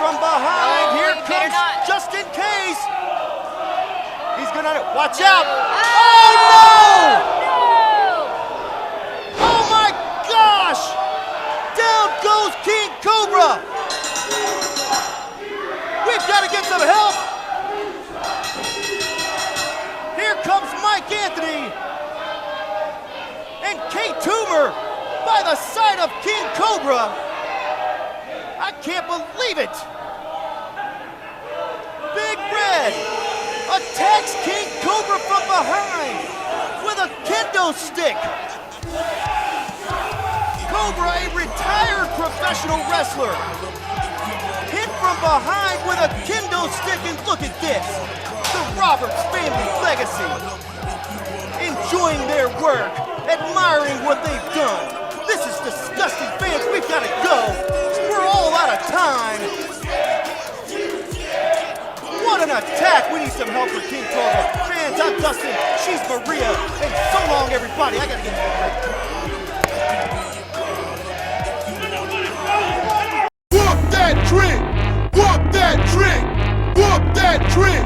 from behind. No, Here you comes better not. just in case. He's gonna watch out. Oh no! Oh my gosh! Down goes King Cobra. We've got to get some help. Here comes Mike Anthony. And K-Toomer by the side of King Cobra. I can't believe it. Big Red attacks King Cobra from behind with a kendo stick. Cobra, a retired professional wrestler, hit from behind with a kendo stick, and look at this. The Roberts family legacy. Enjoying their work, admiring what they've done. This is disgusting, fans. We've got to go. We're all out of time. What an attack. We need some help for King Cobra. Fans, I'm Dustin. She's Maria. And so long, everybody. I got to get to the break. Whoop that trick! Whoop that trick! Whoop that trick!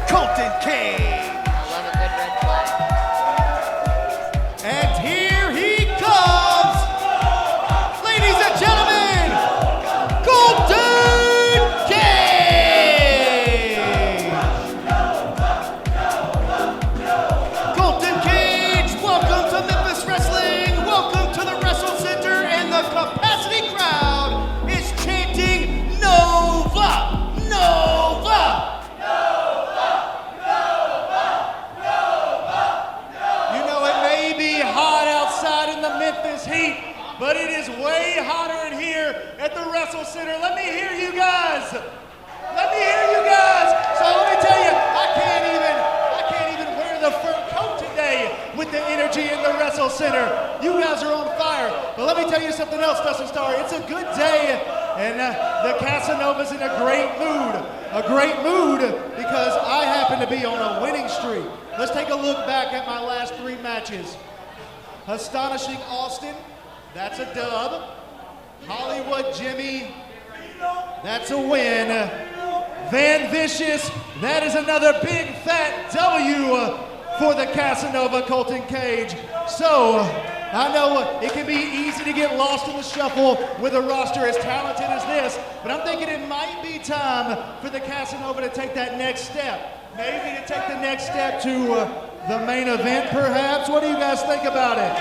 Colton Cage. I love a good red flag. And here he comes. Ladies and gentlemen, Colton Cage. Colton Cage, welcome to Memphis Wrestling. Welcome to the Wrestle Center, and the capacity crowd is chanting Nova, Nova. Memphis heat, but it is way hotter in here at the Wrestle Center. Let me hear you guys. Let me hear you guys. So let me tell you, I can't even wear the fur coat today with the energy in the Wrestle Center. You guys are on fire. But let me tell you something else, Dustin Starr. It's a good day, and the Casanova's in a great mood. A great mood because I happen to be on a winning streak. Let's take a look back at my last 3 matches. Astonishing Austin, that's a dub. Hollywood Jimmy, that's a win. Van Vicious, that is another big fat W for the Casanova Colton Cage. So, I know it can be easy to get lost in the shuffle with a roster as talented as this, but I'm thinking it might be time for the Casanova to take that next step. Maybe to take the next step to the main event, perhaps? What do you guys think about it?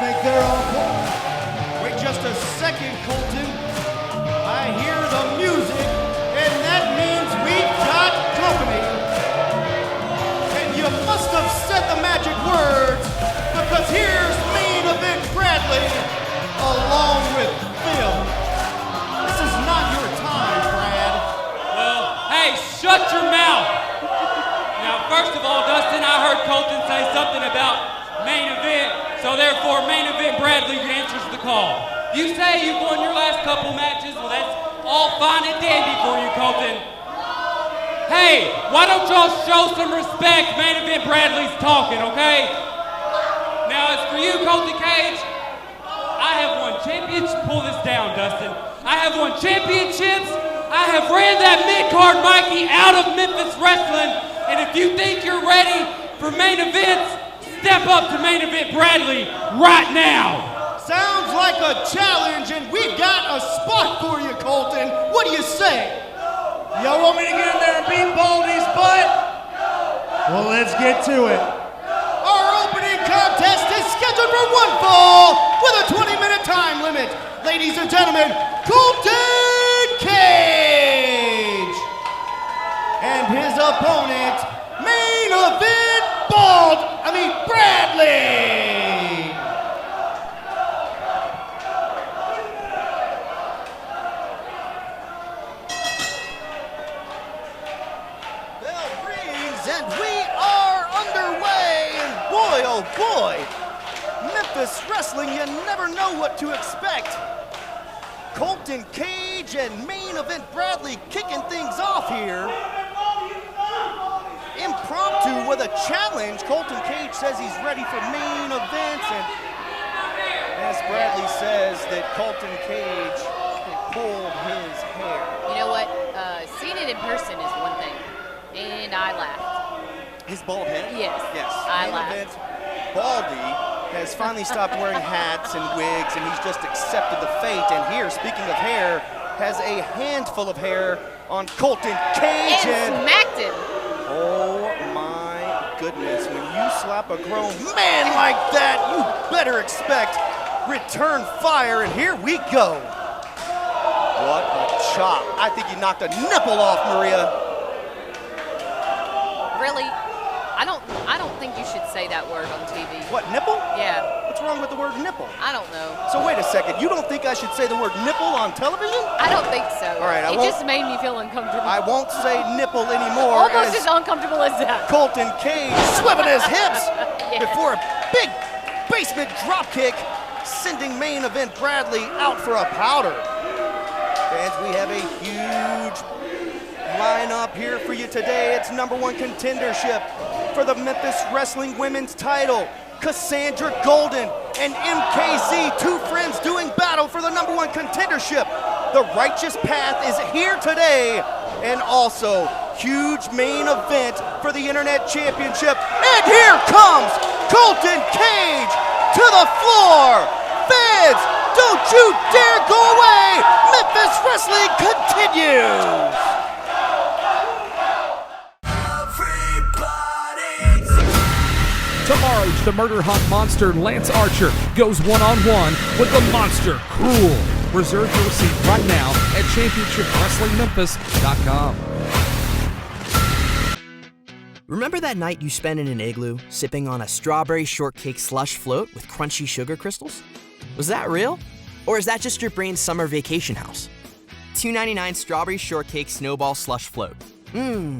Think they're on board? Wait just a second, Colton. I hear the music, and that means we've got company. And you must have said the magic words, because here's main event Bradley, along with Phil. This is not your time, Brad. Well, hey, shut your mouth. Now, first of all, Dustin, I heard Colton say something about main event, so therefore main event Bradley answers the call. You say you've won your last couple matches, well that's all fine and dandy for you, Colton. Hey, why don't y'all show some respect? Main event Bradley's talking, okay? Now as for you, Colton Cage, I have won championships. Pull this down, Dustin. I have won championships. I have ran that mid-card Mikey out of Memphis Wrestling. And if you think you're ready for main events, step up to main event Bradley right now. Sounds like a challenge, and we've got a spot for you, Colton. What do you say? Y'all want me to get in there and beat Baldy's butt? Well, let's get to it. Our opening contest is scheduled for one fall with a 20-minute time limit. Ladies and gentlemen, Colton Cage and his opponent, main event Bradley. Bell rings and we are underway. And boy, oh boy, Memphis Wrestling, you never know what to expect. Colton Cage and main event Bradley kicking things off here. Impromptu with a challenge. Colton Cage says he's ready for main events, and as Bradley says that Colton Cage pulled his hair. You know what? Seeing it in person is one thing, and I laughed. His bald head? Yes. Yes. I Main laughed. event, Baldy has finally stopped wearing hats and wigs, and he's just accepted the fate. And here, speaking of hair, has a handful of hair on Colton Cage. And smacked him. Oh my goodness, when you slap a grown man like that, you better expect return fire, and here we go. What a chop. I think he knocked a nipple off, Maria. Really? I don't think you should say that word on TV. What, nipple? Yeah. What's wrong with the word nipple? I don't know. So wait a second, you don't think I should say the word nipple on television? I don't think so. All right, it just made me feel uncomfortable. I won't say nipple anymore. Almost as uncomfortable as that. Colton Cage swiveling his hips Yes. before a big basement drop kick, sending main event Bradley out for a powder. Fans, we have a huge lineup here for you today. It's #1 contendership for the Memphis Wrestling Women's title. Cassandra Golden and MKZ, two friends doing battle for the #1 contendership. The Righteous Path is here today, and also huge main event for the Internet Championship. And here comes Colton Cage to the floor. Fans, don't you dare go away. Memphis Wrestling continues. Tomorrow's the Murderhawk monster Lance Archer goes one-on-one with the monster Cruel. Reserve your seat right now at championshipwrestlingmemphis.com. Remember that night you spent in an igloo, sipping on a strawberry shortcake slush float with crunchy sugar crystals? Was that real? Or is that just your brain's summer vacation house? $2.99 strawberry shortcake snowball slush float.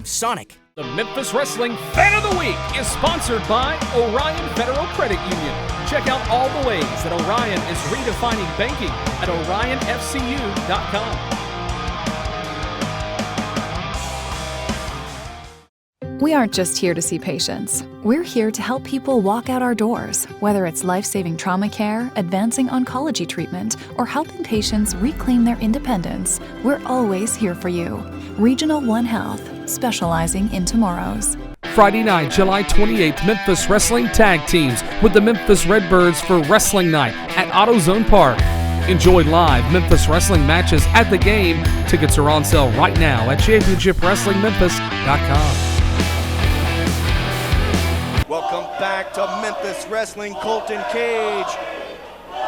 Sonic. The Memphis Wrestling Fan of the Week is sponsored by Orion Federal Credit Union. Check out all the ways that Orion is redefining banking at orionfcu.com. We aren't just here to see patients. We're here to help people walk out our doors, whether it's life-saving trauma care, advancing oncology treatment, or helping patients reclaim their independence. We're always here for you. Regional One Health, specializing in tomorrows. Friday night, July 28th, Memphis Wrestling Tag Teams with the Memphis Redbirds for Wrestling Night at AutoZone Park. Enjoy live Memphis Wrestling matches at the game. Tickets are on sale right now at championshipwrestlingmemphis.com. Welcome back to Memphis Wrestling. Colton Cage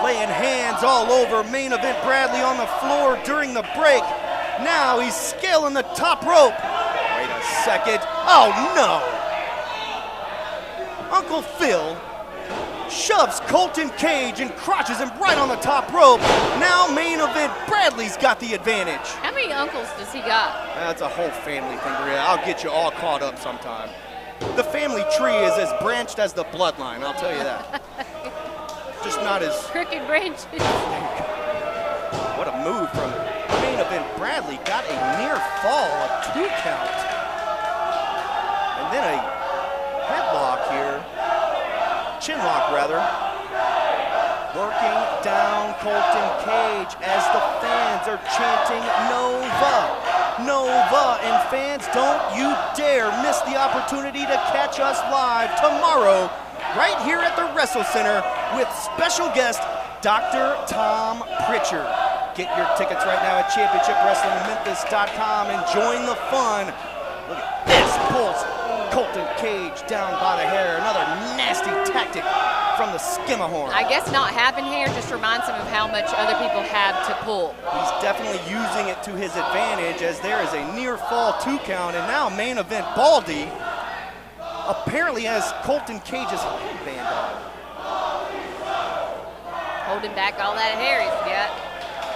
laying hands all over main event Bradley on the floor during the break. Now he's scaling the top rope. Wait a second. Oh no! Uncle Phil shoves Colton Cage and crotches him right on the top rope. Now main event Bradley's got the advantage. How many uncles does he got? That's a whole family thing, Maria. I'll get you all caught up sometime. The family tree is as branched as the bloodline, I'll tell you that. Just not as... Crooked branches. What a move from main event Bradley. Got a near fall, a 2 count. And then a headlock here. Chin lock, rather. Working down Colton Cage as the fans are chanting Nova. Nova, and fans, don't you dare miss the opportunity to catch us live tomorrow right here at the Wrestle Center with special guest Dr. Tom Pritchard. Get your tickets right now at ChampionshipWrestlingMemphis.com and join the fun. Look at this, pulls Colton Cage down by the hair. Another nasty tactic from the skimahorn. I guess not having hair just reminds him of how much other people have to pull. He's definitely using it to his advantage as there is a near fall 2 count, and now main event Baldy apparently has Colton Cage's headband on. Holding back all that hair he's got.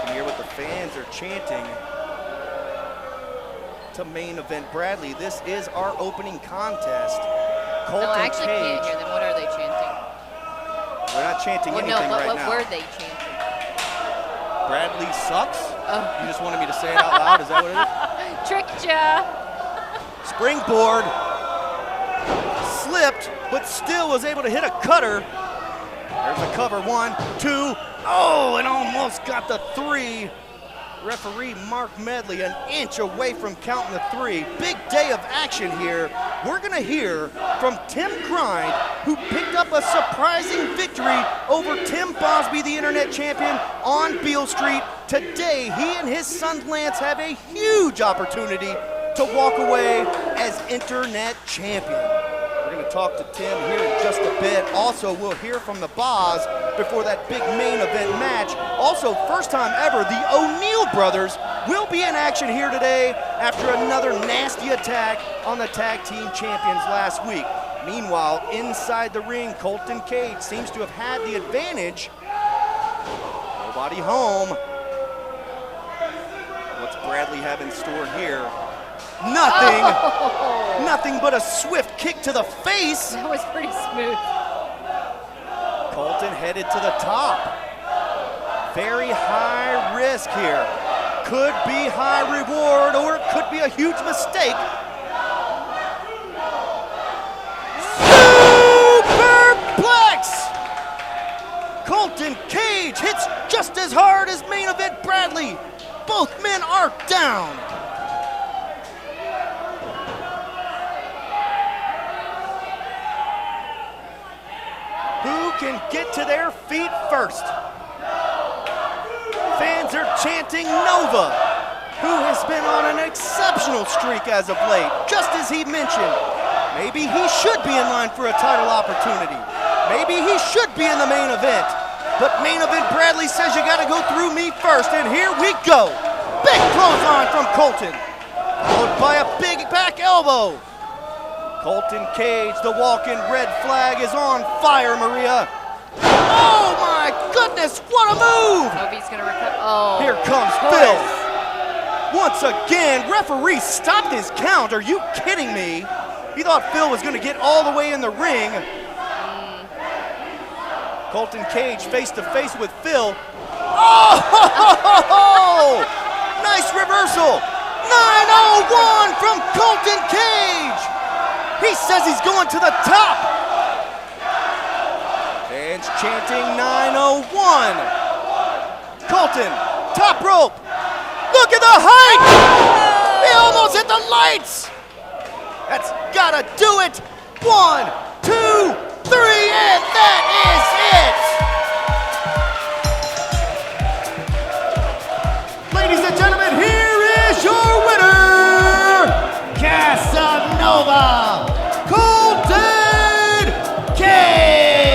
You can hear what the fans are chanting to main event Bradley. This is our opening contest. Colton No, I actually Cage. can't hear them. What are they chanting? We're not chanting anything right what now. What were they chanting? Bradley sucks? Oh. You just wanted me to say it out loud? Is that what it is? Tricked ya. Springboard. Slipped, but still was able to hit a cutter. There's a cover, 1, 2. Oh, and almost got the 3. Referee Mark Medley an inch away from counting the 3. Big day of action here. We're gonna hear from Tim Grind, who picked up a surprising victory over Tim Bosby, the internet champion, on Beale Street. Today, he and his son Lance have a huge opportunity to walk away as internet champion. We're gonna talk to Tim here in just a bit. Also, we'll hear from the Boz before that big main event match. Also, first time ever, the O'Neal brothers will be in action here today after another nasty attack on the tag team champions last week. Meanwhile, inside the ring, Colton Cage seems to have had the advantage. Nobody home. What's Bradley have in store here? Nothing. Oh. Nothing but a swift kick to the face. That was pretty smooth. Colton headed to the top. Very high risk here. Could be high reward, or it could be a huge mistake. Superplex! Colton Cage hits just as hard as main event Bradley. Both men are down. Who can get to their feet first? Fans are chanting Nova, who has been on an exceptional streak as of late. Just as he mentioned, maybe he should be in line for a title opportunity. Maybe he should be in the main event. But main event Bradley says you gotta go through me first, and here we go. Big clothesline from Colton, followed by a big back elbow. Colton Cage, the walking red flag, is on fire, Maria. Oh my goodness, what a move! Hope he's gonna recover. Oh. Here comes Phil. Once again, referee stopped his count. Are you kidding me? He thought Phil was gonna get all the way in the ring. Colton Cage face to face with Phil. Oh! Nice reversal. 901 from Colton Cage. He says he's going to the top. Fans chanting 901. Colton, top rope. Look at the height. He almost hit the lights. That's gotta do it. 1, 2, 3, and that is it. Ladies and gentlemen, here is your winner, Casanova. Colton Cage!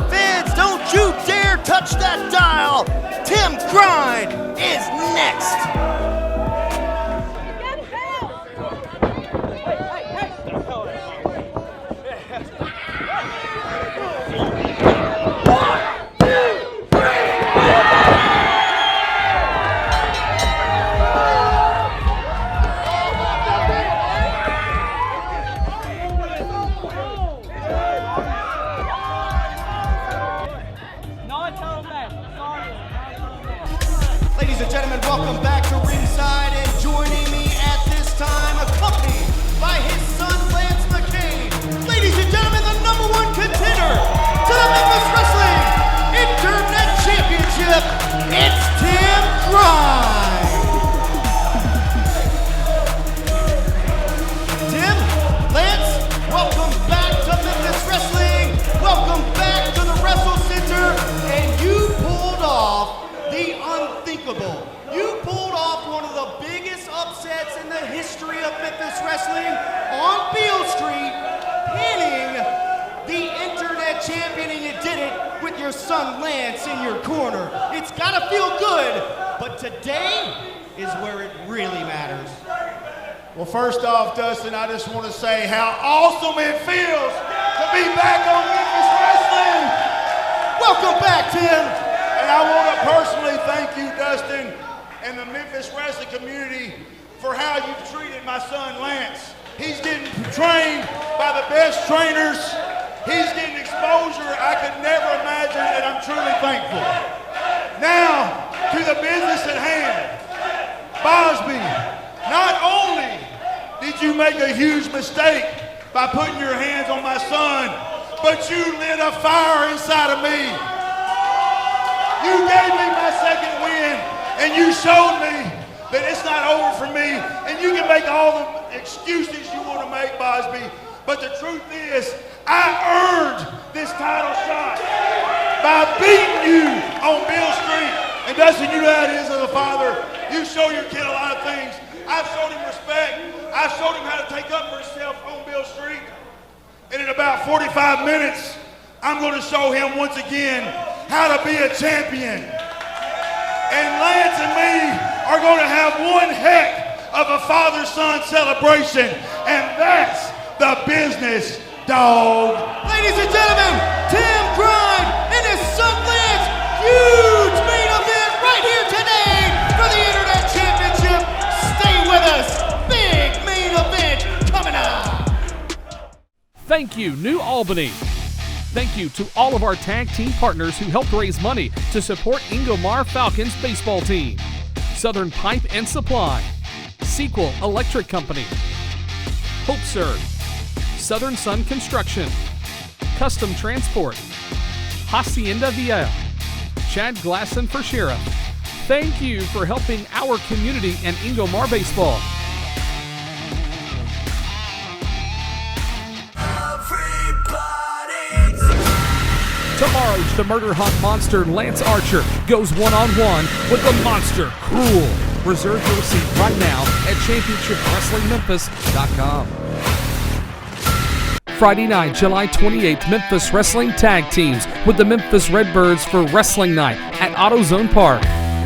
Fans, don't you dare touch that dial! Tim Grind is next! Wrestling on Beale Street, pinning the internet champion, and you did it with your son Lance in your corner. It's gotta feel good, but today is where it really matters. Well, first off, Dustin, I just want to say how awesome it feels to be back on Memphis Wrestling. Welcome back, Tim. And I want to personally thank you, Dustin, and the Memphis Wrestling community for how you've treated my son, Lance. He's getting trained by the best trainers. He's getting exposure I could never imagine, and I'm truly thankful. Now, to the business at hand. Bosby, not only did you make a huge mistake by putting your hands on my son, but you lit a fire inside of me. You gave me my second win, and you showed me that it's not over for me, and you can make all the excuses you want to make, Bosby, but the truth is, I earned this title shot by beating you on Beale Street. And Dustin, you know how it is as a father. You show your kid a lot of things. I've showed him respect. I've showed him how to take up for himself on Beale Street. And in about 45 minutes, I'm going to show him once again how to be a champion. And Lance and me are going to have one heck of a father-son celebration. And that's the business, dog. Ladies and gentlemen, Tim Grind and his son Lance, huge main event right here today for the Internet Championship. Stay with us. Big main event coming up. Thank you, New Albany. Thank you to all of our tag team partners who helped raise money to support Ingomar Falcons baseball team. Southern Pipe and Supply, Sequel Electric Company, Hope Serve, Southern Sun Construction, Custom Transport, Hacienda Vieja, Chad Glasson for Sheriff. Thank you for helping our community and Ingomar baseball. Tomorrow, the Murderhawk monster Lance Archer goes one-on-one with the monster Cruel. Reserve your seat right now at ChampionshipWrestlingMemphis.com. Friday night, July 28th, Memphis Wrestling Tag Teams with the Memphis Redbirds for Wrestling Night at AutoZone Park.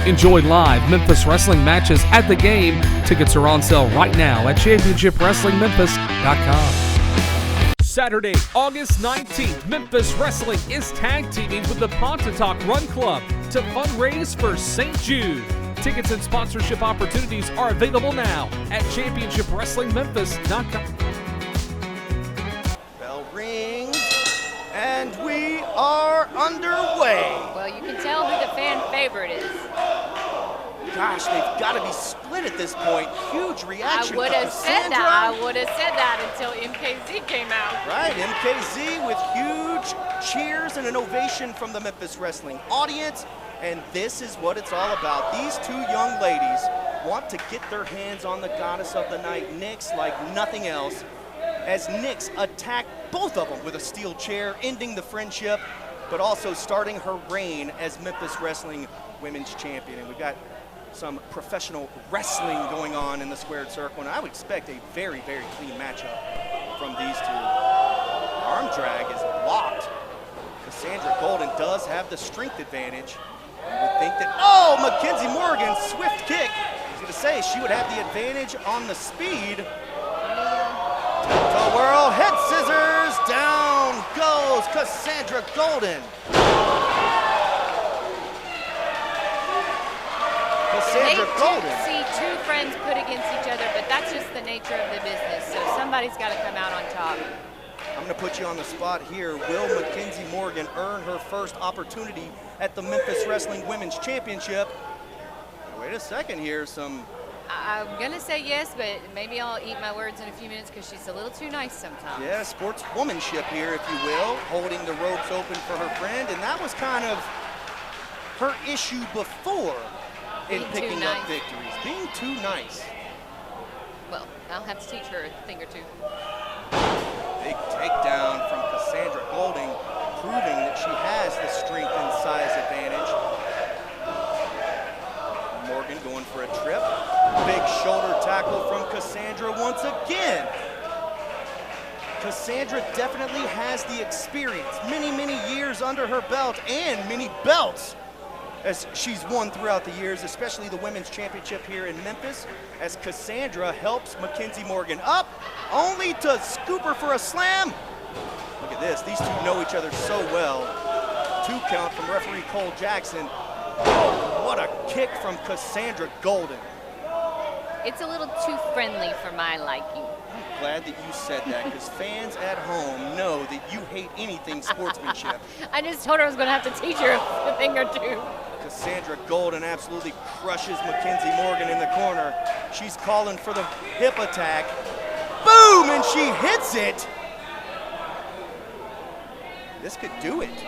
Enjoy live Memphis Wrestling matches at the game. Tickets are on sale right now at ChampionshipWrestlingMemphis.com. Saturday, August 19th, Memphis Wrestling is tag teaming with the Pontotoc Run Club to fundraise for St. Jude. Tickets and sponsorship opportunities are available now at ChampionshipWrestlingMemphis.com. Bell rings, and we are underway. Well, you can tell who the fan favorite is. Gosh, they've got to be split at this point. Huge reaction. I would have said that until MKZ came out. Right, MKZ with huge cheers and an ovation from the Memphis Wrestling audience. And this is what it's all about. These two young ladies want to get their hands on the goddess of the night, Nyx, like nothing else, as Nyx attacked both of them with a steel chair, ending the friendship, but also starting her reign as Memphis Wrestling Women's Champion. And we've got some professional wrestling going on in the squared circle, and I would expect a very, very clean matchup from these two. Arm drag is blocked. Cassandra Golden does have the strength advantage. You would think that, oh, Mackenzie Morgan, swift kick. I was gonna say, she would have the advantage on the speed. The whirl, head scissors, down goes Cassandra Golden. Cassandra Golden. See two friends put against each other, but that's just the nature of the business. So somebody's got to come out on top. I'm going to put you on the spot here. Will Mackenzie Morgan earn her first opportunity at the Memphis Wrestling Women's Championship? Wait a second here. I'm going to say yes, but maybe I'll eat my words in a few minutes because she's a little too nice sometimes. Yeah, sportswomanship here, if you will, holding the ropes open for her friend. And that was kind of her issue before in picking up victories. Being too nice. Well, I'll have to teach her a thing or two. Big takedown from Cassandra Golding, proving that she has the strength and size advantage. Morgan going for a trip. Big shoulder tackle from Cassandra once again. Cassandra definitely has the experience, many, many years under her belt and many belts as she's won throughout the years, especially the Women's Championship here in Memphis, as Cassandra helps Mackenzie Morgan up, only to scoop her for a slam. Look at this, these two know each other so well. 2 count from referee Cole Jackson. Oh, what a kick from Cassandra Golden. It's a little too friendly for my liking. I'm glad that you said that, because fans at home know that you hate anything sportsmanship. I just told her I was going to have to teach her a thing or two. Cassandra Golden absolutely crushes Mackenzie Morgan in the corner. She's calling for the hip attack. Boom, and she hits it. This could do it.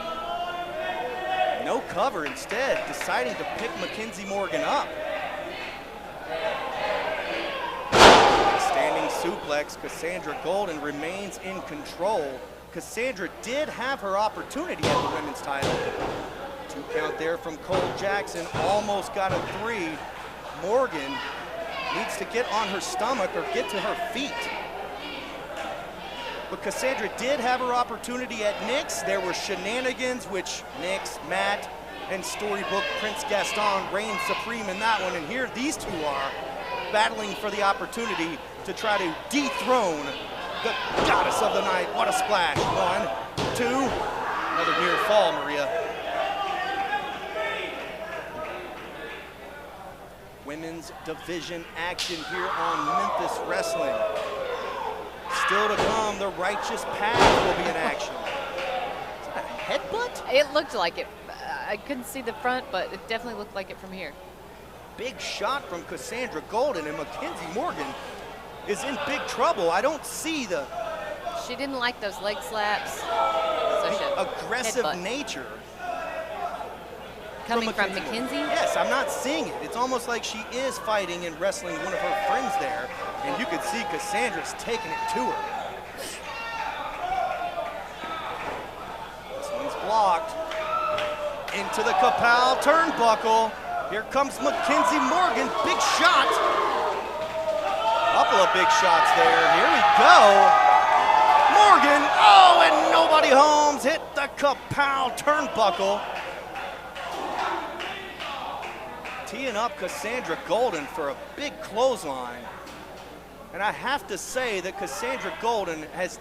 No cover, instead deciding to pick Mackenzie Morgan up. Standing suplex, Cassandra Golden remains in control. Cassandra did have her opportunity at the women's title. 2 count there from Cole Jackson, almost got a 3. Morgan needs to get on her stomach or get to her feet. But Cassandra did have her opportunity at Nick's. There were shenanigans, which Nick's, Matt, and Storybook Prince Gaston reigned supreme in that one. And here these two are battling for the opportunity to try to dethrone the goddess of the night. What a splash. 1, 2, another near fall, Maria. Women's division action here on Memphis Wrestling. Still to come, the righteous path will be in action. Is that a headbutt? It looked like it. I couldn't see the front, but it definitely looked like it from here. Big shot from Cassandra Golden, and Mackenzie Morgan is in big trouble. I don't see the She didn't like those leg slaps. So she aggressive headbutt. nature. Coming from Mackenzie? Yes, I'm not seeing it. It's almost like she is fighting and wrestling one of her friends there, and you can see Cassandra's taking it to her. This one's blocked. Into the Kapow turnbuckle. Here comes Mackenzie Morgan, big shot. Couple of big shots there. Here we go. Morgan, oh, and nobody homes. Hit the Kapow turnbuckle. Teeing up Cassandra Golden for a big clothesline. And I have to say that Cassandra Golden has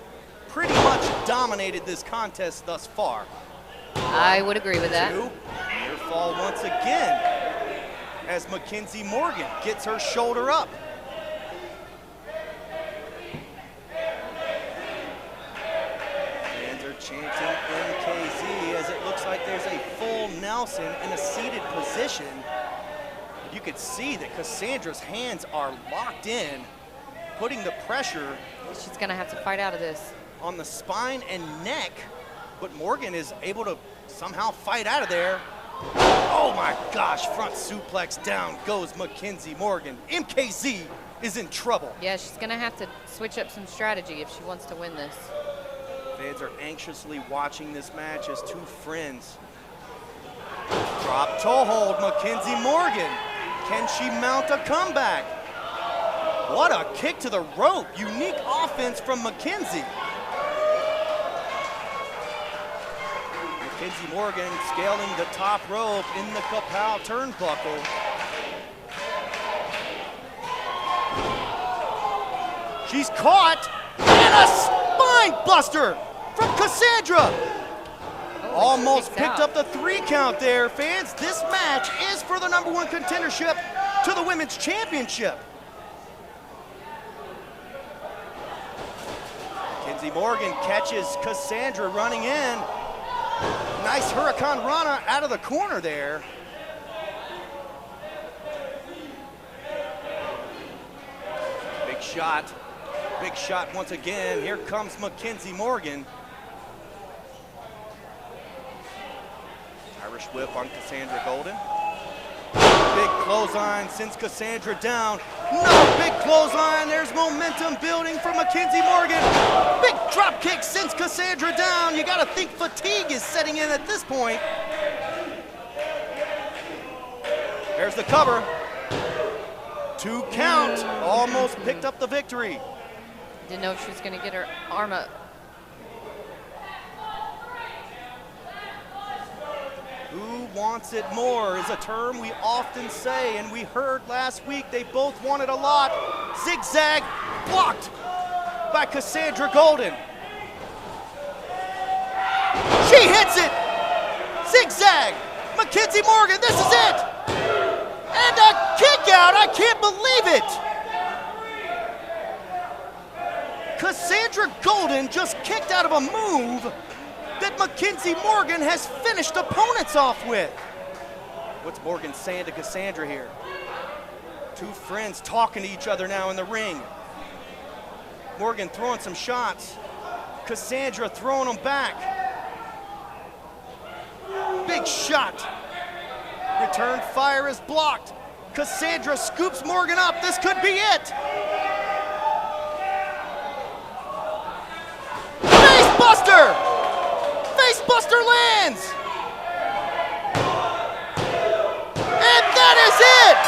pretty much dominated this contest thus far. I would agree with that. 2, near fall once again as Mackenzie Morgan gets her shoulder up. Fans are chanting MKZ as it looks like there's a full Nelson in a seated position. You could see that Cassandra's hands are locked in, putting the pressure. She's gonna have to fight out of this. On the spine and neck, but Morgan is able to somehow fight out of there. Oh my gosh, front suplex, down goes Mackenzie Morgan. MKZ is in trouble. Yeah, she's gonna have to switch up some strategy if she wants to win this. Fans are anxiously watching this match as two friends. Drop toe hold, Mackenzie Morgan. Can she mount a comeback? What a kick to the rope. Unique offense from Mackenzie. Mackenzie Morgan scaling the top rope in the Kapow turnbuckle. She's caught, and a spine buster from Cassandra. Almost picked up the 3 count there, fans. This match is for the #1 contendership to the Women's Championship. Mackenzie Morgan catches Cassandra running in. Nice Hurricane Rana out of the corner there. Big shot once again. Here comes Mackenzie Morgan. Irish whip on Cassandra Golden. Big clothesline sends Cassandra down. Another big clothesline. There's momentum building for Mackenzie Morgan. Big drop kick sends Cassandra down. You gotta think fatigue is setting in at this point. There's the cover. 2 count. Almost picked up the victory. Didn't know if she was gonna get her arm up Who wants it more is a term we often say, and we heard last week they both wanted a lot. Zigzag blocked by Cassandra Golden. She hits it! Zigzag! Mackenzie Morgan, this is it! And a kick out! I can't believe it! Cassandra Golden just kicked out of a move that Mackenzie Morgan has finished opponents off with. What's Morgan saying to Cassandra here? Two friends talking to each other now in the ring. Morgan throwing some shots. Cassandra throwing them back. Big shot. Return fire is blocked. Cassandra scoops Morgan up. This could be it. Facebuster! Facebuster lands! And that is it!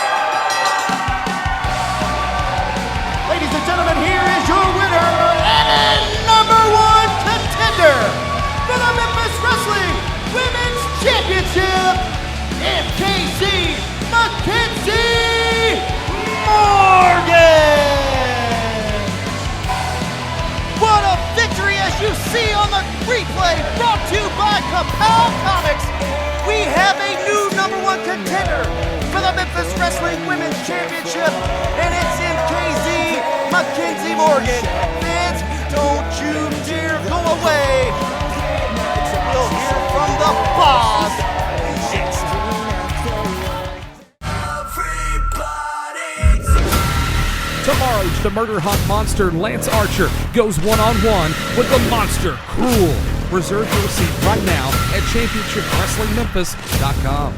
Ladies and gentlemen, here is your winner and #1 contender for the Memphis Wrestling Women's Championship, MKC Mackenzie Morgan! What a victory, as you see on the replay, brought to you by Kapow Comics. We have a new #1 contender for the Memphis Wrestling Women's Championship, and it's MKZ Mackenzie Morgan. Fans, don't you dare go away. We'll hear from the boss next. Tomorrow, the Murderhawk monster Lance Archer goes one-on-one with the monster Cruel. Reserve your seat right now at championshipwrestlingmemphis.com.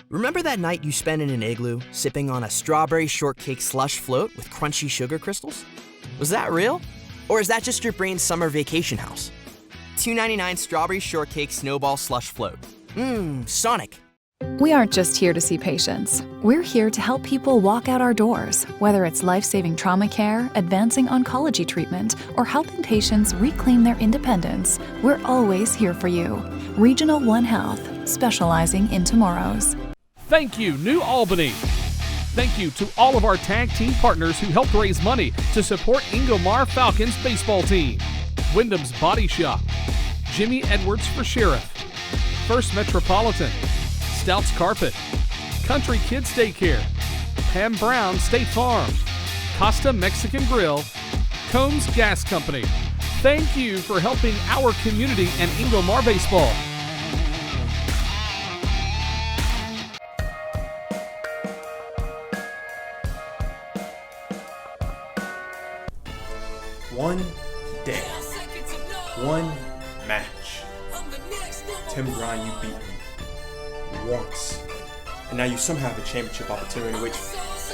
Remember that night you spent in an igloo, sipping on a strawberry shortcake slush float with crunchy sugar crystals? Was that real? Or is that just your brain's summer vacation house? $2.99 strawberry shortcake snowball slush float. Sonic. We aren't just here to see patients. We're here to help people walk out our doors, whether it's life-saving trauma care, advancing oncology treatment, or helping patients reclaim their independence. We're always here for you. Regional One Health, specializing in tomorrows. Thank you, New Albany. Thank you to all of our tag team partners who helped raise money to support Ingomar Falcons baseball team. Wyndham's Body Shop, Jimmy Edwards for Sheriff, First Metropolitan, Stouts Carpet, Country Kids Daycare, Pam Brown State Farm, Costa Mexican Grill, Combs Gas Company. Thank you for helping our community and Ingomar baseball. One day, one match. Tim Bryan, you beat me once, and now you somehow have a championship opportunity, which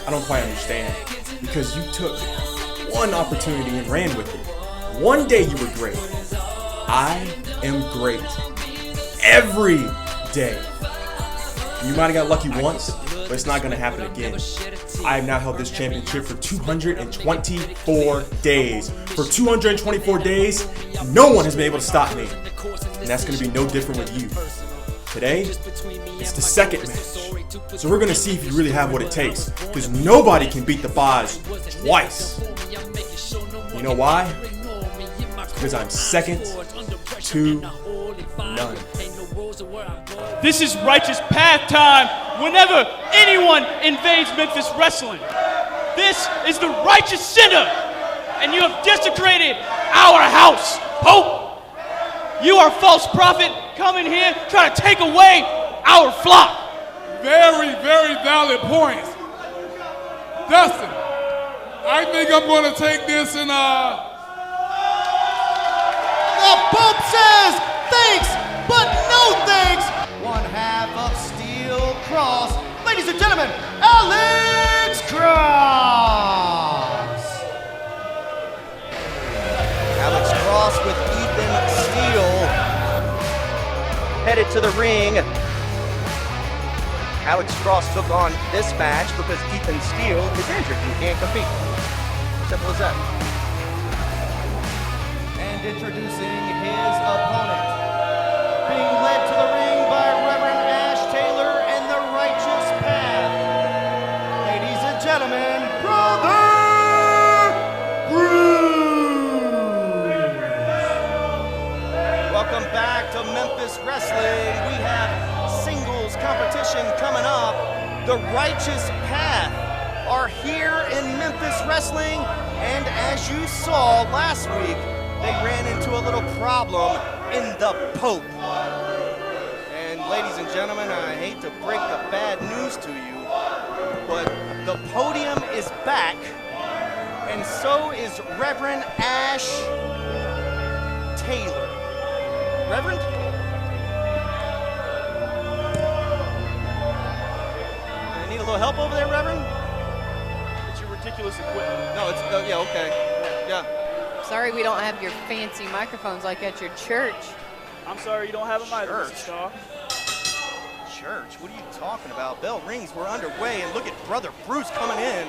I don't quite understand, because you took one opportunity and ran with it. One day you were great. I am great every day. You might have got lucky once, but it's not going to happen again. I have now held this championship for 224 days. For 224 days, no one has been able to stop me. And that's going to be no different with you. Today, it's the second match. So we're going to see if you really have what it takes. Because nobody can beat the Boz twice. You know why? Because I'm second to none. This is righteous path time whenever anyone invades Memphis Wrestling. This is the righteous sinner, and you have desecrated our house. Pope, you are a false prophet coming here trying to take away our flock. Very, very valid points. Dustin, I think I'm going to take this and The Pope says thanks, but no thanks. One half of Steel Cross. Ladies and gentlemen, Alex Cross. Alex Cross with Ethan Steele headed to the ring. Alex Cross took on this match because Ethan Steele is injured and can't compete. Simple as that. And And introducing his opponent, being led to the ring by Reverend Ash Taylor and the Righteous Path. Ladies and gentlemen, Brother Bruce. Welcome back to Memphis Wrestling. We have singles competition coming up. The Righteous Path are here in Memphis Wrestling, and as you saw last week, they ran into a little problem in the Pope. And ladies and gentlemen, I hate to break the bad news to you, but the podium is back, and so is Reverend Ash Taylor. Reverend? I need a little help over there, Reverend? It's your ridiculous equipment. No, it's, yeah, okay. Yeah. Sorry we don't have your fancy microphones like at your church. I'm sorry you don't have them either, Mr. Starr. Church? What are you talking about? Bell rings, we're underway, and look at Brother Bruce coming in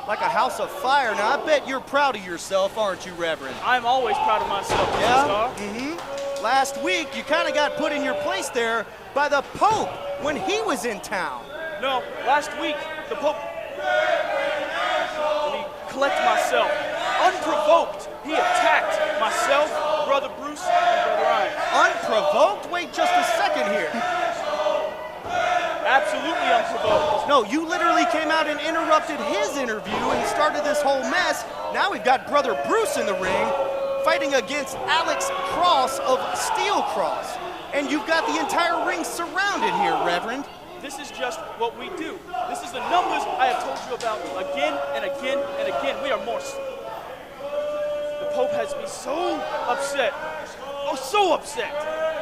like a house of fire. Now, I bet you're proud of yourself, aren't you, Reverend? I'm always proud of myself, Mr. Starr. Mm-hmm. Last week, you kind of got put in your place there by the Pope when he was in town. No, last week, the Pope... Let me collect myself. Unprovoked, he attacked myself, Brother Bruce, and Brother Ryan. Unprovoked? Wait just a second here. Absolutely unprovoked. No, you literally came out and interrupted his interview and started this whole mess. Now we've got Brother Bruce in the ring fighting against Alex Cross of Steel Cross. And you've got the entire ring surrounded here, Reverend. This is just what we do. This is the numbers I have told you about again and again and again. We are more... The Pope has me so upset. Oh, so upset.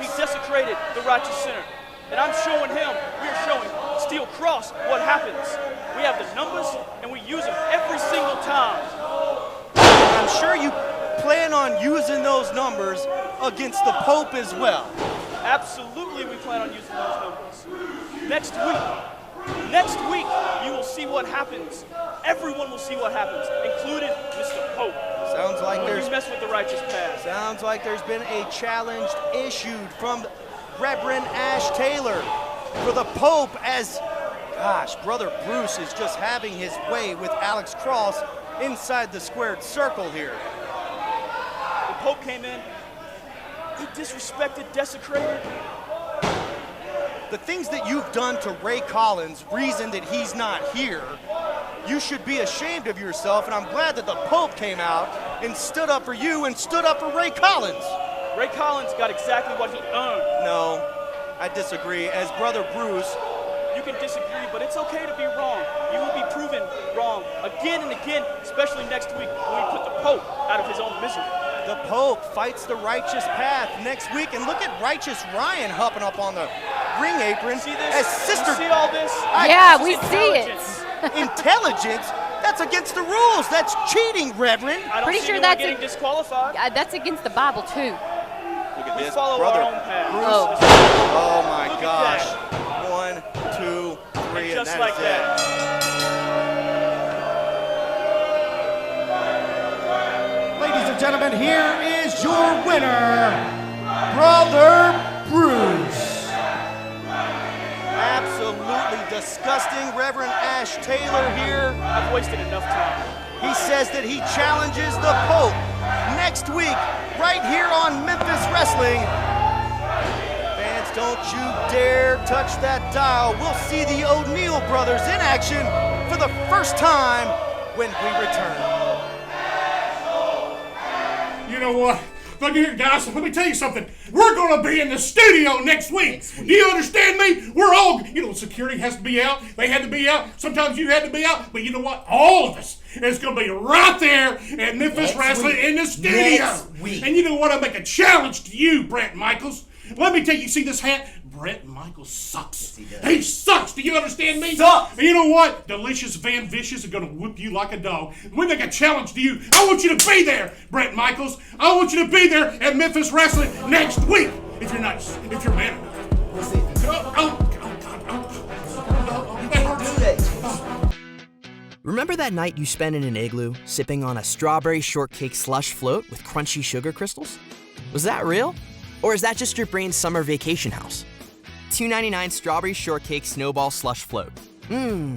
He desecrated the Righteous Center. And I'm showing him, we are showing Steel Cross what happens. We have the numbers and we use them every single time. I'm sure you plan on using those numbers against the Pope as well. Absolutely, we plan on using those numbers. Next week, you will see what happens. Everyone will see what happens, including Mr. Pope. Sounds like when you mess with the Righteous Path. Sounds like there's been a challenge issued from Reverend Ash Taylor for the Pope as, gosh, Brother Bruce is just having his way with Alex Cross inside the squared circle here. The Pope came in, he disrespected, desecrated. The things that you've done to Ray Collins, reason that he's not here, you should be ashamed of yourself, and I'm glad that the Pope came out and stood up for you and stood up for Ray Collins. Ray Collins got exactly what he earned. No, I disagree. As Brother Bruce, you can disagree, but it's okay to be wrong. You will be proven wrong again and again, especially next week when we put the Pope out of his own misery. The Pope fights the Righteous Path next week, and look at Righteous Ryan hopping up on the ring apron. See this? As Sister... You see all this? Yeah, we see it. Intelligence? That's against the rules. That's cheating, Reverend. I don't Pretty see sure anyone that's getting disqualified. That's against the Bible too. Look at We this, follow Brother our own path. Bruce. Oh. Oh my Look at gosh. that. 1, 2, 3, and Just that like is that. it. Ladies and gentlemen, here is your winner, Brother Bruce. Absolutely disgusting. Reverend Ash Taylor here. I've wasted enough time. He says that he challenges the Pope next week, right here on Memphis Wrestling. Fans, don't you dare touch that dial. We'll see the O'Neal brothers in action for the first time when we return. You know what? Look here, guys, let me tell you something. We're going to be in the studio next week. Do you understand me? We're all, security has to be out. They had to be out. Sometimes you had to be out. But you know what? All of us is going to be right there at Memphis Wrestling in the studio. And you know what? I make a challenge to you, Brett Michaels. Let me tell you, see this hat? Brett Michaels sucks. He sucks. Do you understand me? Sucks. And you know what? Delicious Van Vicious are going to whoop you like a dog. We make a challenge to you. I want you to be there, Brett Michaels. I want you to be there at Memphis Wrestling next week. If you're nice. If you're man. We'll see. Remember that night you spent in an igloo, sipping on a strawberry shortcake slush float with crunchy sugar crystals? Was that real? Or is that just your brain's summer vacation house? $2.99 strawberry shortcake snowball slush float.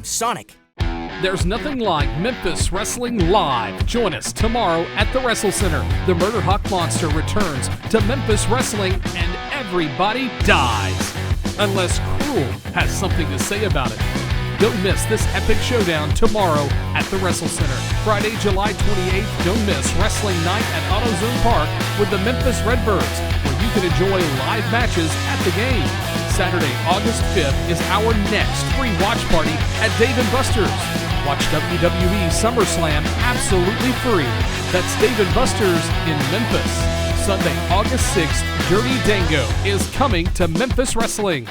Sonic. There's nothing like Memphis Wrestling Live. Join us tomorrow at the Wrestle Center. The Murderhawk Monster returns to Memphis Wrestling and everybody dies. Unless Cruel has something to say about it. Don't miss this epic showdown tomorrow at the Wrestle Center. Friday, July 28th, don't miss Wrestling Night at AutoZone Park with the Memphis Redbirds, where you can enjoy live matches at the game. Saturday, August 5th is our next free watch party at Dave & Buster's. Watch WWE SummerSlam absolutely free. That's Dave & Buster's in Memphis. Sunday, August 6th, Dirty Dango is coming to Memphis Wrestling.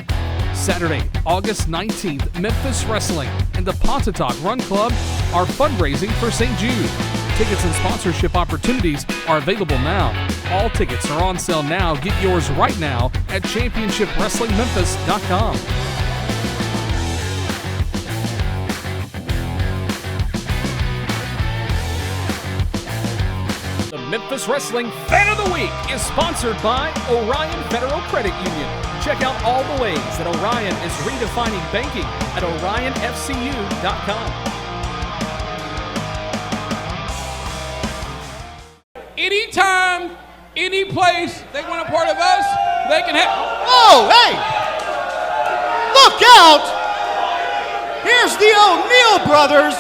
Saturday, August 19th, Memphis Wrestling and the Pontotoc Run Club are fundraising for St. Jude. Tickets and sponsorship opportunities are available now. All tickets are on sale now. Get yours right now at championshipwrestlingmemphis.com. The Memphis Wrestling Fan of the Week is sponsored by Orion Federal Credit Union. Check out all the ways that Orion is redefining banking at orionfcu.com. Anytime, any place they want a part of us, they can have. Oh, hey! Look out! Here's the O'Neal brothers.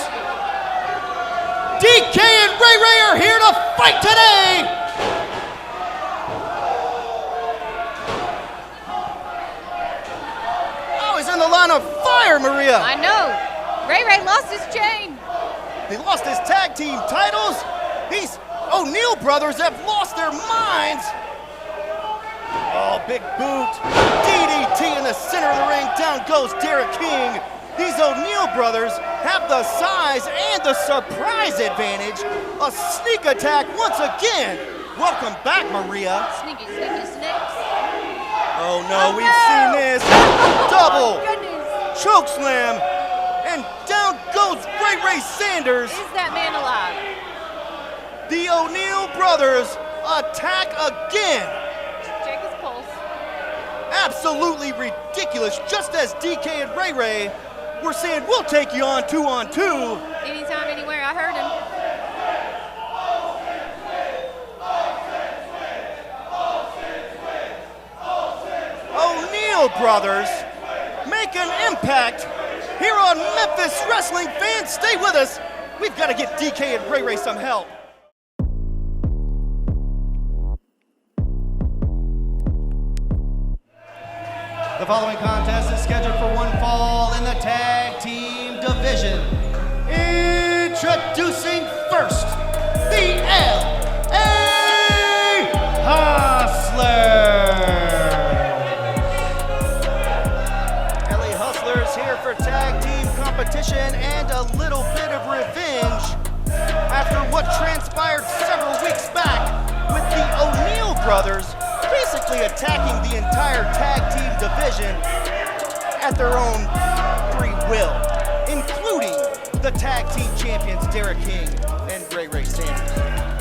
DK and Ray Ray are here to fight today! Oh, he's in the line of fire, Maria! I know. Ray Ray lost his chain. He lost his tag team titles. These O'Neal brothers have lost their minds. Oh, big boot. DDT in the center of the ring. Down goes Derek King. These O'Neal brothers have the size and the surprise advantage. A sneak attack once again. Welcome back, Maria. Sneaky, sneaky snakes. Oh no, we've seen this. Double choke slam. And down goes Ray Sanders. Is that man alive? The O'Neal brothers attack again. Check his pulse. Absolutely ridiculous. Just as DK and Ray were saying, we'll take you on 2-on-2. Anytime, anywhere. I heard him. O'Neal brothers make an impact here on Memphis Wrestling. Fans, stay with us. We've got to get DK and Ray some help. The following contest is scheduled for one fall in the tag team division. Introducing first, the LA Hustlers here for tag team competition and a little bit of revenge after what transpired several weeks back with the O'Neal brothers basically attacking the entire tag team division at their own free will, including the tag team champions Derek King and Ray Sanders.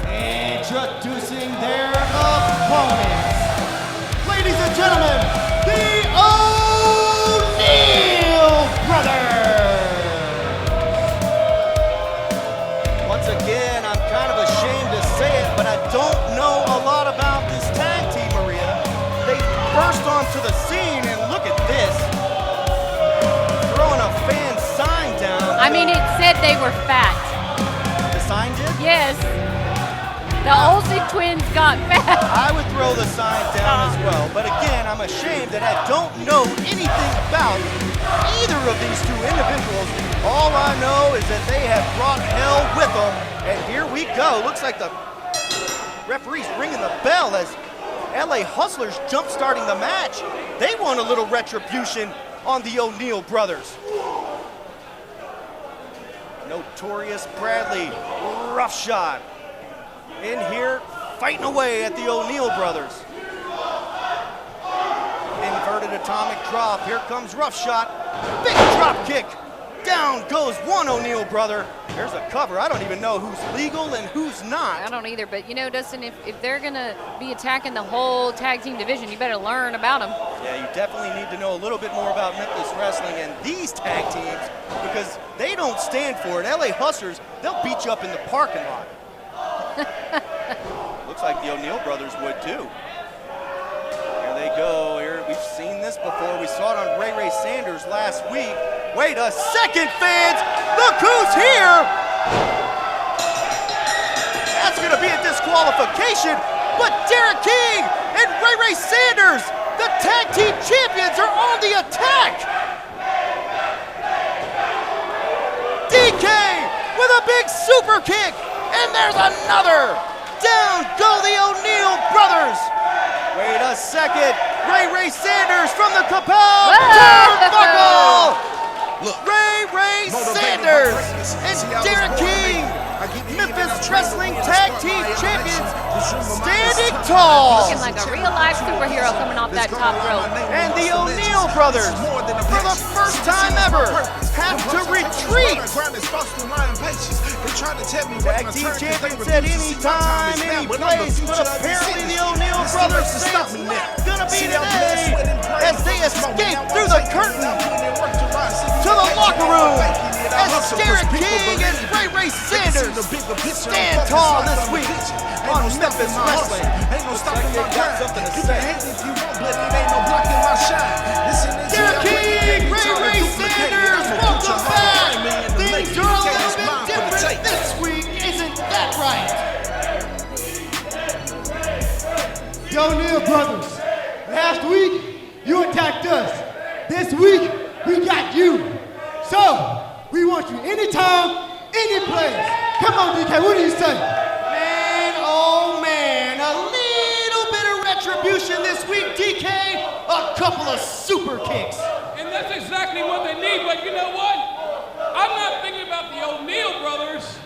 Introducing their opponents, ladies and gentlemen, the O'Neal brothers. Once again, I'm kind of ashamed to say it, but I don't know a lot about this tag team, Maria. They burst onto the scene, and look at this. Throwing a fan sign down. I mean, it said they were fat. The sign did? Yes. The Olsen twins got fat. I would throw the sign down as well, but again, I'm ashamed that I don't know anything about either of these two individuals. All I know is that they have brought hell with them, and here we go. Looks like the referee's ringing the bell as LA Hustlers jump-starting the match. They want a little retribution on the O'Neal brothers. Notorious Bradley, rough shot. In here, fighting away at the O'Neal brothers. Inverted atomic drop. Here comes rough shot. Big drop kick. Down goes one O'Neal brother. There's a cover. I don't even know who's legal and who's not. I don't either, but you know, Dustin, if they're going to be attacking the whole tag team division, you better learn about them. Yeah, you definitely need to know a little bit more about Memphis Wrestling and these tag teams because they don't stand for it. LA Hustlers, they'll beat you up in the parking lot. Looks like the O'Neal brothers would too. Here they go. Here, we've seen this before. We saw it on Ray Sanders last week. Wait a second, fans! Look who's here! That's gonna be a disqualification, but Derek King and Ray Sanders, the tag team champions, are on the attack! DK with a big super kick, and there's another! Down go the O'Neal brothers! Wait a second, Ray Sanders from the Capel turnbuckle! Ray Sanders and Derek King, Memphis Wrestling Tag Team Champions, standing tall. Looking like a real-life superhero coming off that top rope. And the O'Neal brothers, for the first time ever, have to retreat. Tag Team Champions said anytime, any place, but apparently the O'Neal brothers say it's not gonna be today as they escape through the curtain to the locker room as Derek King and Ray Sanders stand tall this week on Memphis Wrestling. Looks like they got something to say. Derek King, Ray Sanders, welcome back. Things are a little bit different this week, isn't that right? The O'Neal brothers, last week you attacked us. This week we got you. So, we want you anytime, any place. Come on, DK, what do you say? Man, oh man, a little bit of retribution this week, DK. A couple of super kicks. And that's exactly what they need, but you know what? I'm not thinking about the O'Neal brothers.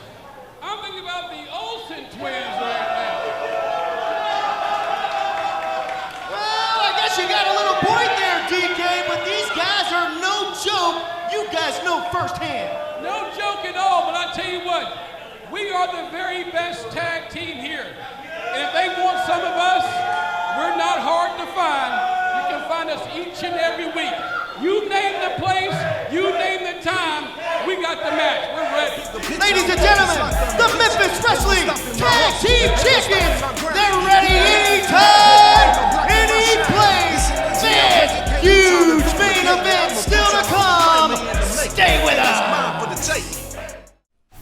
I'm thinking about the Olsen twins right now. Well, I guess you got a little point there, DK, but these guys are no joke. You guys know firsthand. No joke at all, but I tell you what, we are the very best tag team here. And if they want some of us, we're not hard to find. You can find us each and every week. You name the place, you name the time, we got the match. We're ready. Ladies and gentlemen, the Memphis Wrestling Tag Team Champions, they're ready anytime, any place. There's huge main event still to come. Stay with us.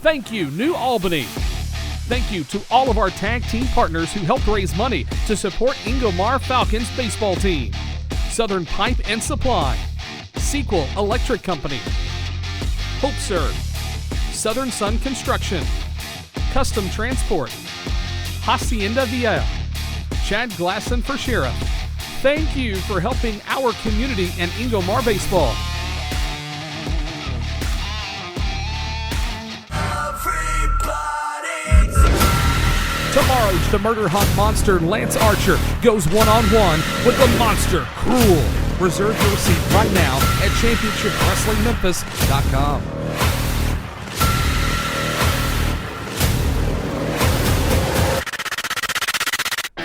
Thank you, New Albany. Thank you to all of our tag team partners who helped raise money to support Ingomar Falcons baseball team. Southern Pipe and Supply, Sequel Electric Company, Hope Serve, Southern Sun Construction, Custom Transport, Hacienda Vieja, Chad Glasson for Sheriff. Thank you for helping our community and Ingomar baseball. Tomorrow's the Murderhawk monster Lance Archer goes one-on-one with the monster Cruel. Reserve your seat right now at ChampionshipWrestlingMemphis.com.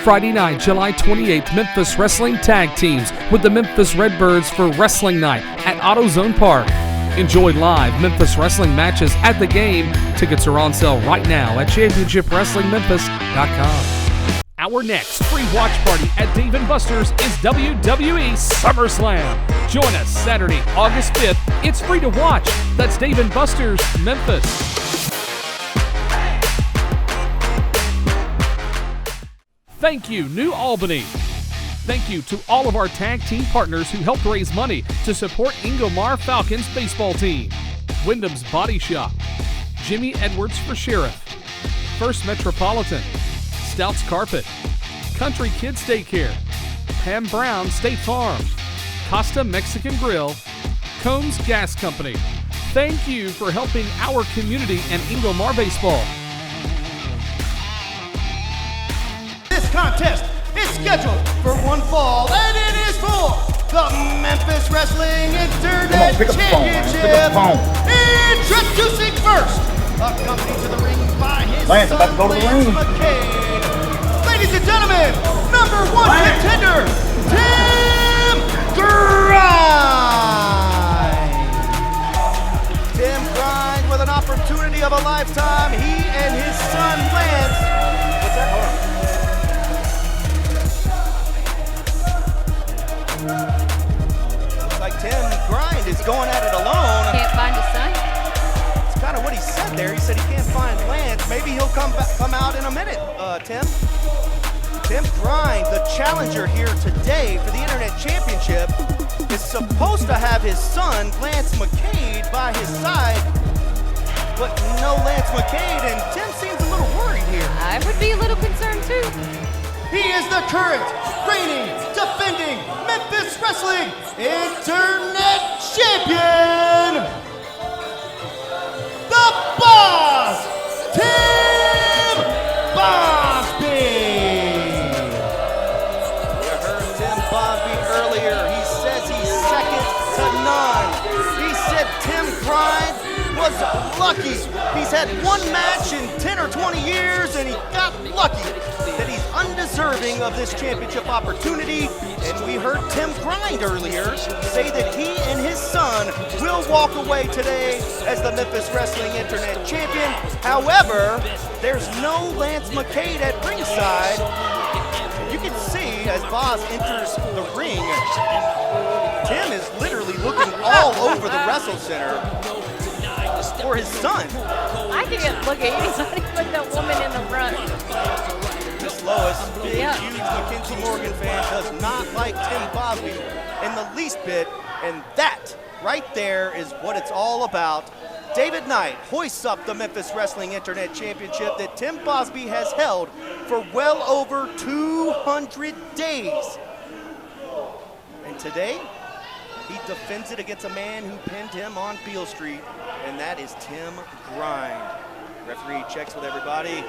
Friday night, July 28th, Memphis Wrestling Tag Teams with the Memphis Redbirds for Wrestling Night at AutoZone Park. Enjoy live Memphis Wrestling matches at the game. Tickets are on sale right now at ChampionshipWrestlingMemphis.com. Our next free watch party at Dave & Buster's is WWE SummerSlam. Join us Saturday, August 5th. It's free to watch. That's Dave & Buster's, Memphis. Thank you, New Albany. Thank you to all of our tag team partners who helped raise money to support Ingomar Falcons baseball team. Wyndham's Body Shop, Jimmy Edwards for Sheriff, First Metropolitan, Stouts Carpet, Country Kids Daycare, Pam Brown State Farm, Costa Mexican Grill, Combs Gas Company. Thank you for helping our community and Ingomar baseball. This contest is scheduled for one fall, and it is for the Memphis Wrestling Internet pick up the phone, man. Championship. Pick up the phone. Introducing first, accompanied to the ring by his Lance, son, about to go to the Lance ring. McCade. Ladies and gentlemen, number 1 contender, Tim Grind. Tim Grind with an opportunity of a lifetime. He and his son Lance. What's that? Hold on. Looks like Tim Grind is going at it alone. Can't find his son. It's kind of what he said there. He said he can't find Lance. Maybe he'll come out in a minute, Tim. Tim Grind, the challenger here today for the Internet Championship, is supposed to have his son, Lance McCade, by his side. But no Lance McCade, and Tim seems a little worried here. I would be a little concerned too. He is the current, reigning, defending Memphis Wrestling Internet Champion, the Boss, Tim Bosby. You heard Tim Bosby earlier. He says he's second to none. He said Tim Grind was lucky. He's had one match in 10 or 20 years, and he got lucky that he's undeserving of this championship opportunity. And we heard Tim Grind earlier say that he and his son will walk away today as the Memphis Wrestling Internet Champion. However, there's no Lance McCade at ringside. You can see as Boz enters the ring, Tim is literally looking all over the Wrestle Center for his son. I can't look at you. He's not even the woman in the front. Miss Lois, big, huge Mackenzie Morgan fan, does not like Tim Bosby in the least bit, and that right there is what it's all about. David Knight hoists up the Memphis Wrestling Internet Championship that Tim Bosby has held for well over 200 days. And today, he defends it against a man who pinned him on Beale Street, and that is Tim Grind. Referee checks with everybody.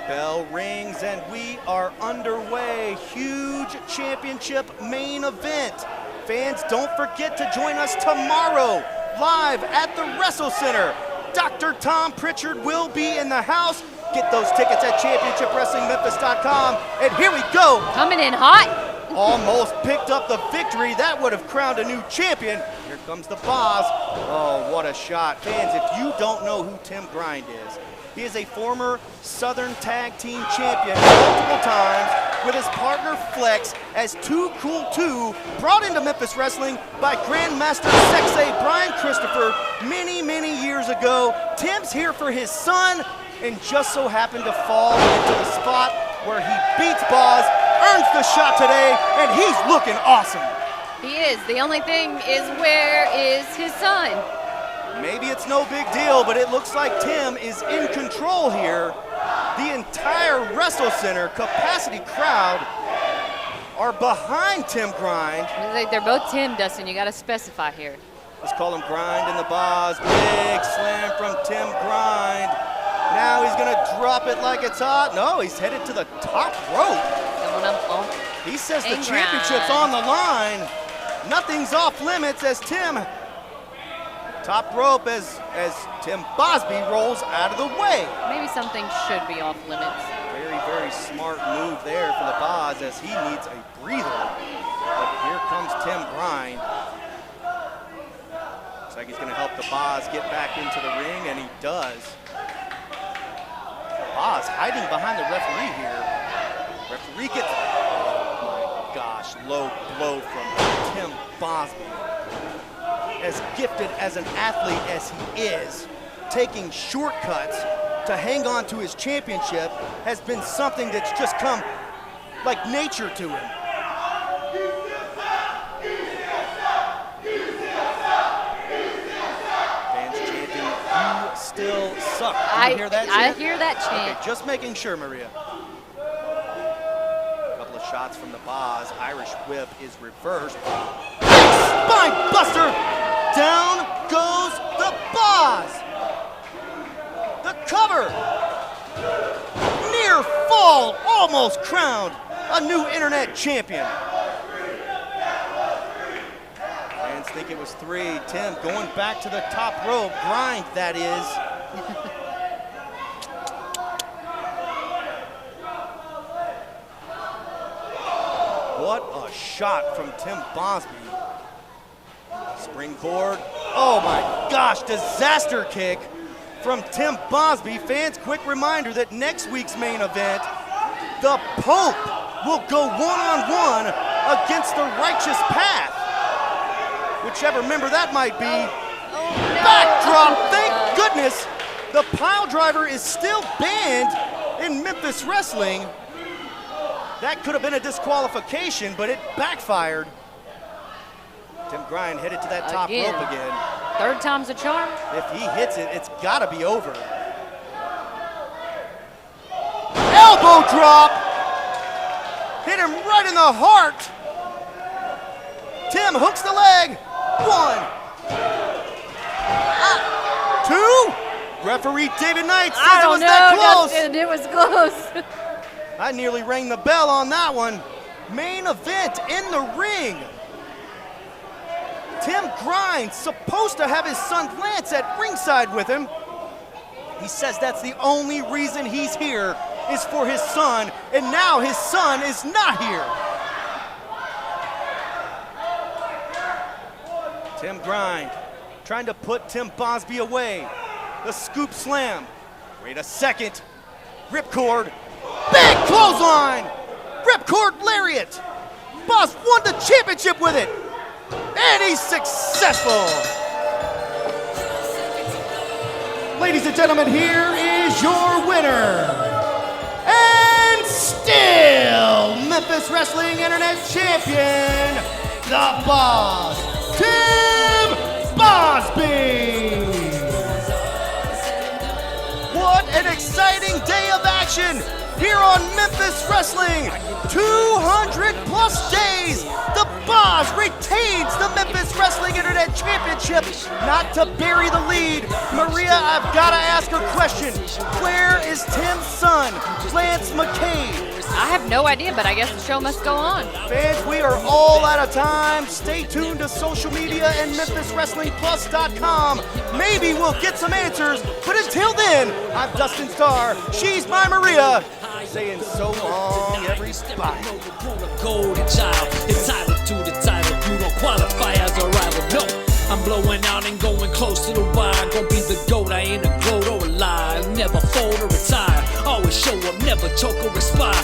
Bell rings, and we are underway. Huge championship main event. Fans, don't forget to join us tomorrow, live at the Wrestle Center. Dr. Tom Pritchard will be in the house. Get those tickets at championshipwrestlingmemphis.com. And here we go. Coming in hot. Almost picked up the victory. That would have crowned a new champion. Here comes the Boz. Oh, what a shot. Fans, if you don't know who Tim Grind is, he is a former Southern Tag Team Champion multiple times with his partner Flex as Too Cool 2, brought into Memphis Wrestling by Grandmaster Sexay Brian Christopher many, many years ago. Tim's here for his son and just so happened to fall into the spot where he beats Boz, earns the shot today, and he's looking awesome. He is. The only thing is, where is his son? Maybe it's no big deal, but it looks like Tim is in control here. The entire Wrestle Center capacity crowd are behind Tim Grind. They're both Tim, Dustin. You got to specify here. Let's call him Grind in the Boz. Big slam from Tim Grind. Now he's going to drop it like it's hot. No, he's headed to the top rope. He says the championship's on the line. Nothing's off limits as Tim top rope as Tim Bosby rolls out of the way. Maybe something should be off limits. Very, very smart move there for the Boz as he needs a breather. But here comes Tim Grind. Looks like he's going to help the Boz get back into the ring, and he does. Boz hiding behind the referee here. Referee gets, oh my gosh, low blow from Tim Bosby. As gifted as an athlete as he is, taking shortcuts to hang on to his championship has been something that's just come like nature to him. Fans chanting, "You still suck." Did you hear that chant? I hear that chant. Okay, just making sure, Maria. Shots from the Boz. Irish whip is reversed. Spine buster! Down goes the Boz! The cover! Near fall, almost crowned a new internet champion. think it was 3. Tim going back to the top rope. Grind, that is. What a shot from Tim Bosby. Springboard. Oh my gosh, disaster kick from Tim Bosby. Fans, quick reminder that next week's main event, the Pope will go one-on-one against the Righteous Path. Whichever member that might be. Backdrop, thank goodness. The pile driver is still banned in Memphis Wrestling. That could have been a disqualification, but it backfired. Tim Grind headed to that top rope again. Third time's a charm. If he hits it, it's gotta be over. Elbow drop! Hit him right in the heart. Tim hooks the leg. 1. 2. Referee David Knight says it was that close. Justin, it was close. I nearly rang the bell on that one. Main event in the ring. Tim Grind supposed to have his son Lance at ringside with him. He says that's the only reason he's here is for his son, and now his son is not here. Tim Grind trying to put Tim Bosby away. The scoop slam. Wait a second. Ripcord. Big clothesline. Ripcord lariat. Boss won the championship with it. And he's successful. Ladies and gentlemen, here is your winner. And still Memphis Wrestling Internet Champion, the Boss, Tim Bosby. What an exciting day of action here on Memphis Wrestling. 200 plus days. The Boss retains the Memphis Wrestling Internet Championship. Not to bury the lead, Maria, I've got to ask her question. Where is Tim's son, Lance McCabe? I have no idea, but I guess the show must go on. Fans, we are all out of time. Stay tuned to social media and MemphisWrestlingPlus.com. Maybe we'll get some answers, but until then, I'm Dustin Starr. She's my Maria. Saying so long, everybody. Golden child, entitled to the title. You don't qualify as a rival. No, I'm blowing out and going close to the wire. Gonna be the GOAT. I ain't a gloat or a lie. Never fold or retire. Always show up, never choke or expire.